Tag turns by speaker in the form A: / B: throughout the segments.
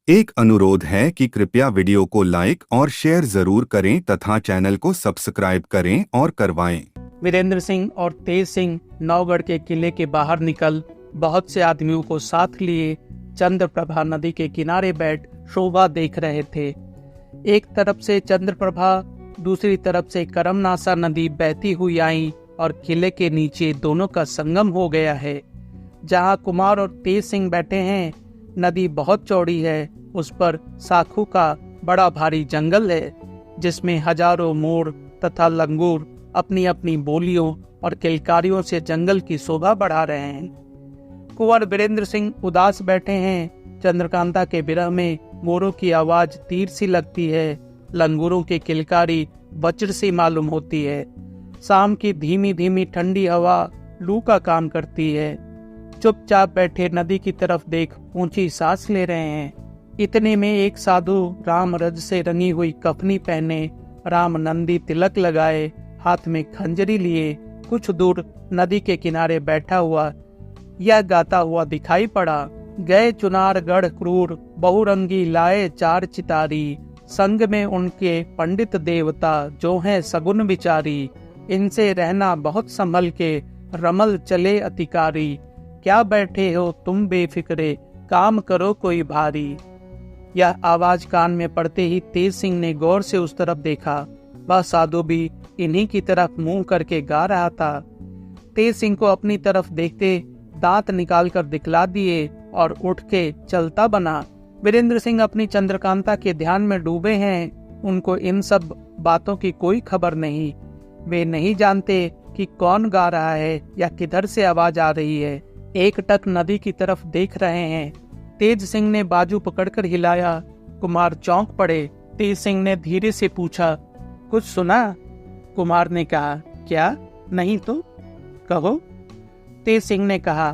A: एक अनुरोध है कि कृपया वीडियो को लाइक और शेयर जरूर करें तथा चैनल को सब्सक्राइब करें और करवाएं।
B: वीरेंद्र सिंह और तेज सिंह नौगढ़ के किले के बाहर निकल बहुत से आदमियों को साथ लिए चंद्रप्रभा नदी के किनारे बैठ शोभा देख रहे थे। एक तरफ से चंद्रप्रभा, दूसरी तरफ से करमनासा नदी बहती हुई आई और किले के नीचे दोनों का संगम हो गया है। जहाँ कुमार और तेज सिंह बैठे हैं, नदी बहुत चौड़ी है। उस पर साखू का बड़ा भारी जंगल है, जिसमें हजारों मोर तथा लंगूर अपनी अपनी बोलियों और किलकारियों से जंगल की शोभा बढ़ा रहे हैं। कुंवर वीरेंद्र सिंह उदास बैठे हैं। चंद्रकांता के विरह में मोरों की आवाज तीर सी लगती है, लंगूरों की किलकारी वज्र सी मालूम होती है। शाम की धीमी धीमी ठंडी हवा लू का काम करती है। चुपचाप बैठे नदी की तरफ देख ऊंची सांस ले रहे हैं। इतने में एक साधु राम रज से रंगी हुई कफनी पहने, राम नंदी तिलक लगाए, हाथ में खंजरी लिए कुछ दूर नदी के किनारे बैठा हुआ यह गाता हुआ दिखाई पड़ा। गए चुनारगढ़ क्रूर, बहुरंगी लाए चार चितारी, संग में उनके पंडित देवता जो हैं सगुन विचारी, इनसे रहना बहुत संभल के रमल चले अतिकारी, क्या बैठे हो तुम बेफिक्रे, काम करो कोई भारी। यह आवाज कान में पड़ते ही तेज सिंह ने गौर से उस तरफ देखा। वह साधु भी इन्हीं की तरफ मुंह करके गा रहा था। तेज सिंह को अपनी तरफ देखते दांत निकालकर दिखला दिए और उठ के चलता बना। वीरेंद्र सिंह अपनी चंद्रकांता के ध्यान में डूबे हैं। उनको इन सब बातों की कोई खबर नहीं। वे नहीं जानते कि कौन गा रहा है या किधर से आवाज आ रही है। एकटक नदी की तरफ देख रहे हैं। तेज सिंह ने बाजू पकड़कर हिलाया। कुमार चौंक पड़े। तेज सिंह ने धीरे से पूछा, कुछ सुना? कुमार ने कहा, क्या? नहीं तो कहो। तेज सिंह ने कहा,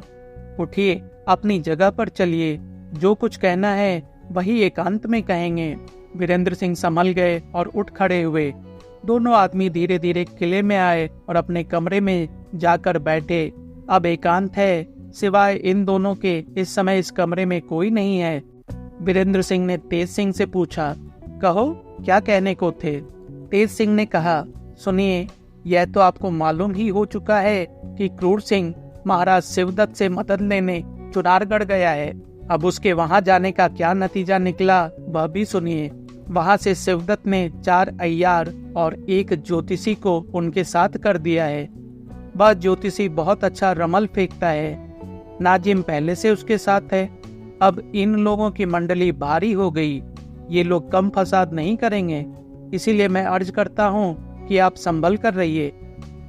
B: उठिए, अपनी जगह पर चलिए, जो कुछ कहना है वही एकांत में कहेंगे। वीरेंद्र सिंह संभल गए और उठ खड़े हुए। दोनों आदमी धीरे धीरे किले में आए और अपने कमरे में जाकर बैठे। अब एकांत है, सिवाय इन दोनों के इस समय इस कमरे में कोई नहीं है। वीरेंद्र सिंह ने तेज सिंह से पूछा, कहो, क्या कहने को थे? तेज सिंह ने कहा, सुनिए, यह तो आपको मालूम ही हो चुका है कि क्रूर सिंह महाराज शिवदत्त से मदद लेने चुनारगढ़ गया है। अब उसके वहां जाने का क्या नतीजा निकला वह भी सुनिए। वहां से शिवदत्त ने 4 अय्यार और 1 ज्योतिषी को उनके साथ कर दिया है। वह ज्योतिषी बहुत अच्छा रमल फेंकता है। नाजिम पहले से उसके साथ है। अब इन लोगों की मंडली भारी हो गई। ये लोग कम फसाद नहीं करेंगे, इसीलिए मैं अर्ज करता हूँ कि आप संभल कर रहिए।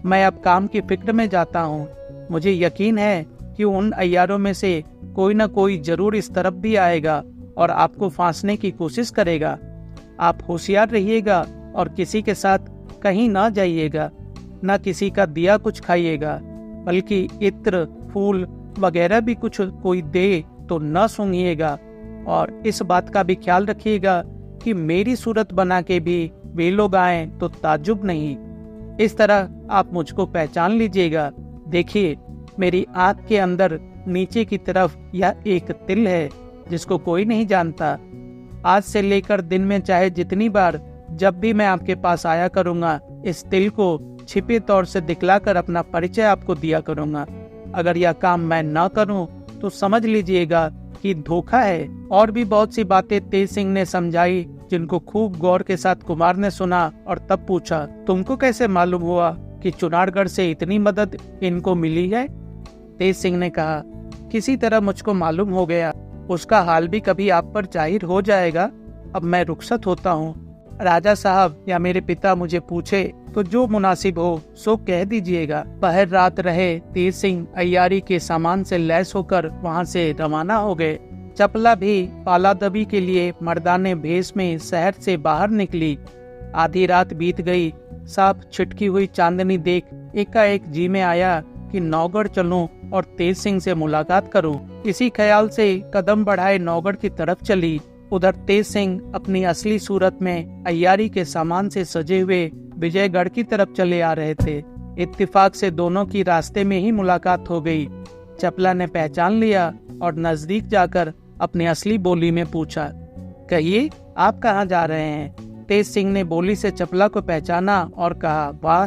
B: मैं अब काम की फिक्र में जाता हूँ। मुझे यकीन है कि उन अय्यारों में से कोई न कोई जरूर इस तरफ भी आएगा और आपको फांसने की कोशिश करेगा। आप होशियार रहिएगा और किसी के साथ कहीं ना जाइएगा, न किसी का दिया कुछ खाइएगा, बल्कि इत्र फूल वगैरह भी कुछ कोई दे तो न सूंघिएगा। और इस बात का भी ख्याल रखिएगा कि मेरी सूरत बना के भी वे लोग आए तो ताज्जुब नहीं। इस तरह आप मुझको पहचान लीजिएगा। देखिए, मेरी आंख के अंदर नीचे की तरफ यह एक तिल है जिसको कोई नहीं जानता। आज से लेकर दिन में चाहे जितनी बार जब भी मैं आपके पास आया करूंगा, इस तिल को छिपे तौर से दिखलाकर अपना परिचय आपको दिया करूंगा। अगर यह काम मैं न करूं तो समझ लीजिएगा कि धोखा है। और भी बहुत सी बातें तेज सिंह ने समझाई, जिनको खूब गौर के साथ कुमार ने सुना और तब पूछा, तुमको कैसे मालूम हुआ कि चुनारगढ़ से इतनी मदद इनको मिली है? तेज सिंह ने कहा, किसी तरह मुझको मालूम हो गया। उसका हाल भी कभी आप पर जाहिर हो जाएगा। अब मैं रुखसत होता हूँ। राजा साहब या मेरे पिता मुझे पूछे तो जो मुनासिब हो सो कह दीजिएगा। पहर रात रहे तेज सिंह अय्यारी के सामान से लैस होकर वहां से रवाना हो गए। चपला भी पालादबी के लिए मर्दाने भेष में शहर से बाहर निकली। आधी रात बीत गई। साफ छिटकी हुई चांदनी देख एकाएक जी में आया कि नौगढ़ चलूं और तेज सिंह से मुलाकात करूं। इसी ख्याल से कदम बढ़ाए नौगढ़ की तरफ चली। उधर तेज सिंह अपनी असली सूरत में अय्यारी के सामान से सजे हुए विजयगढ़ की तरफ चले आ रहे थे। इत्तेफाक से दोनों की रास्ते में ही मुलाकात हो गई। चपला ने पहचान लिया और नजदीक जाकर अपनी असली बोली में पूछा, कहिए, आप कहाँ जा रहे हैं? तेज सिंह ने बोली से चपला को पहचाना और कहा, वाह,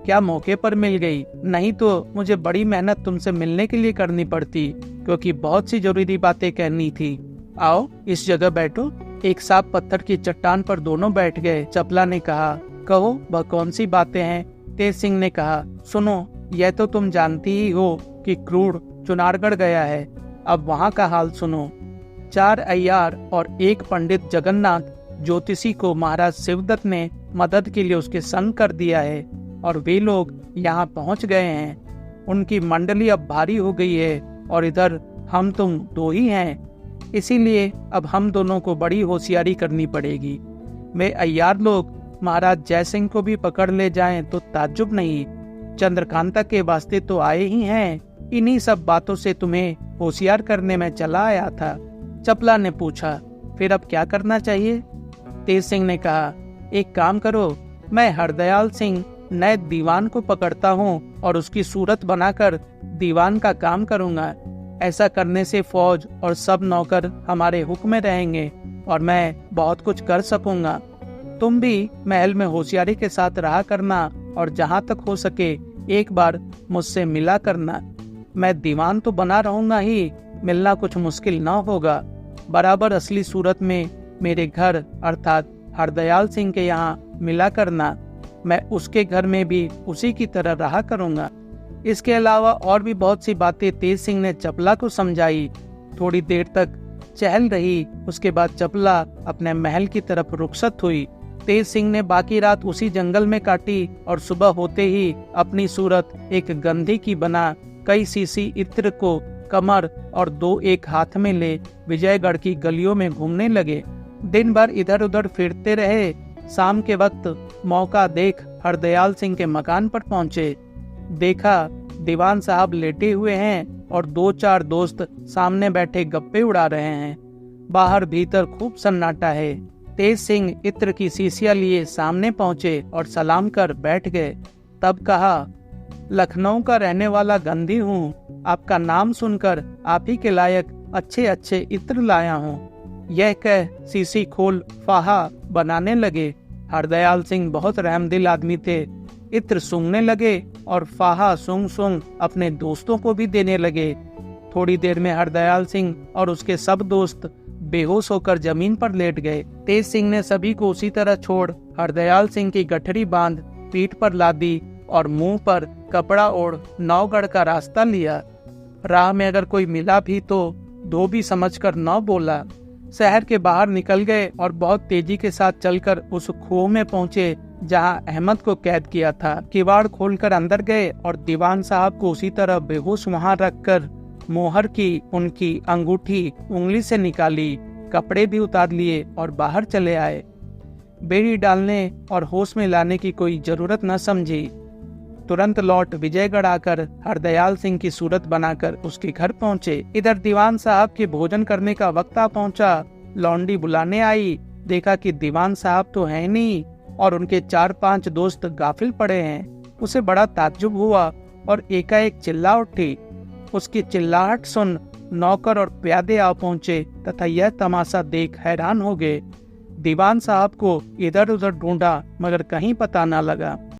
B: क्या मौके पर मिल गई, नहीं तो मुझे बड़ी मेहनत तुमसे मिलने के लिए करनी पड़ती, क्योंकि बहुत सी जरूरी बातें कहनी थी। आओ इस जगह बैठो। एक साफ पत्थर की चट्टान पर दोनों बैठ गए। चपला ने कहा, कहो वह कौन सी बातें हैं? तेज सिंह ने कहा, सुनो, यह तो तुम जानती ही हो कि क्रूर चुनारगढ़ गया है। अब वहाँ का हाल सुनो। 4 अय्यार और एक पंडित जगन्नाथ ज्योतिषी को महाराज शिवदत्त ने मदद के लिए उसके संग कर दिया है और वे लोग यहाँ पहुँच गए हैं। उनकी मंडली अब भारी हो गई है और इधर हम तुम 2 ही हैं। इसीलिए अब हम दोनों को बड़ी होशियारी करनी पड़ेगी। वे अय्यार लोग महाराज जयसिंह को भी पकड़ ले जाएं तो ताज्जुब नहीं। चंद्रकांता के वास्ते तो आए ही हैं। इन्हीं सब बातों से तुम्हें होशियार करने में चला आया था। चपला ने पूछा, फिर अब क्या करना चाहिए? तेज सिंह ने कहा, एक काम करो, मैं हरदयाल सिंह नए दीवान को पकड़ता हूँ और उसकी सूरत बनाकर दीवान का काम करूँगा। ऐसा करने से फौज और सब नौकर हमारे हुक्म में रहेंगे और मैं बहुत कुछ कर सकूंगा। तुम भी महल में होशियारी के साथ रहा करना और जहाँ तक हो सके एक बार मुझसे मिला करना। मैं दीवान तो बना रहूंगा ही, मिलना कुछ मुश्किल ना होगा। बराबर असली सूरत में मेरे घर अर्थात हरदयाल सिंह के यहाँ मिला करना। मैं उसके घर में भी उसी की तरह रहा करूंगा। इसके अलावा और भी बहुत सी बातें तेज सिंह ने चपला को समझाई। थोड़ी देर तक चहल रही। उसके बाद चपला अपने महल की तरफ रुखसत हुई। तेज सिंह ने बाकी रात उसी जंगल में काटी और सुबह होते ही अपनी सूरत एक गंधी की बना कई सीसी इत्र को कमर और 2 एक हाथ में ले विजयगढ़ की गलियों में घूमने लगे। दिन भर इधर उधर फिरते रहे। शाम के वक्त मौका देख हरदयाल सिंह के मकान पर पहुंचे। देखा दीवान साहब लेटे हुए हैं और 2-4 दोस्त सामने बैठे गप्पे उड़ा रहे हैं। बाहर भीतर खूब सन्नाटा है। तेज सिंह इत्र की शीशियां लिए सामने पहुंचे और सलाम कर बैठ गए। तब कहा, लखनऊ का रहने वाला गंधी हूँ। आपका नाम सुनकर आप ही के लायक अच्छे अच्छे इत्र लाया हूँ। यह कह शीशी खोल फाहा बनाने लगे। हरदयाल सिंह बहुत रहमदिल आदमी थे। इत्र सूंघने लगे और फाहा सूंघ सूंघ अपने दोस्तों को भी देने लगे। थोड़ी देर में हरदयाल सिंह और उसके सब दोस्त बेहोश होकर जमीन पर लेट गए। तेज सिंह ने सभी को उसी तरह छोड़ हरदयाल सिंह की गठरी बांध पीठ पर लादी और मुंह पर कपड़ा ओढ़ नौगढ़ का रास्ता लिया। राह में अगर कोई मिला भी तो धोबी समझकर न बोला। शहर के बाहर निकल गए और बहुत तेजी के साथ चलकर उस कुओं में पहुंचे जहां अहमद को कैद किया था। किवाड़ खोलकर अंदर गए और दीवान साहब को उसी तरह बेहोश वहां रखकर मोहर की उनकी अंगूठी उंगली से निकाली, कपड़े भी उतार लिए और बाहर चले आए। बेड़ी डालने और होश में लाने की कोई जरूरत न समझी। तुरंत लौट विजयगढ़ आकर हरदयाल सिंह की सूरत बनाकर उसके घर पहुंचे। इधर दीवान साहब के भोजन करने का वक्त आ पहुंचा। लौंडी बुलाने आई। देखा कि दीवान साहब तो है नहीं और उनके 4-5 दोस्त गाफिल पड़े हैं। उसे बड़ा ताज्जुब हुआ और एकाएक चिल्ला उठी। उसकी चिल्लाहट सुन नौकर और प्यादे आ पहुंचे तथा यह तमाशा देख हैरान हो गए। दीवान साहब को इधर उधर ढूंढा मगर कहीं पता न लगा।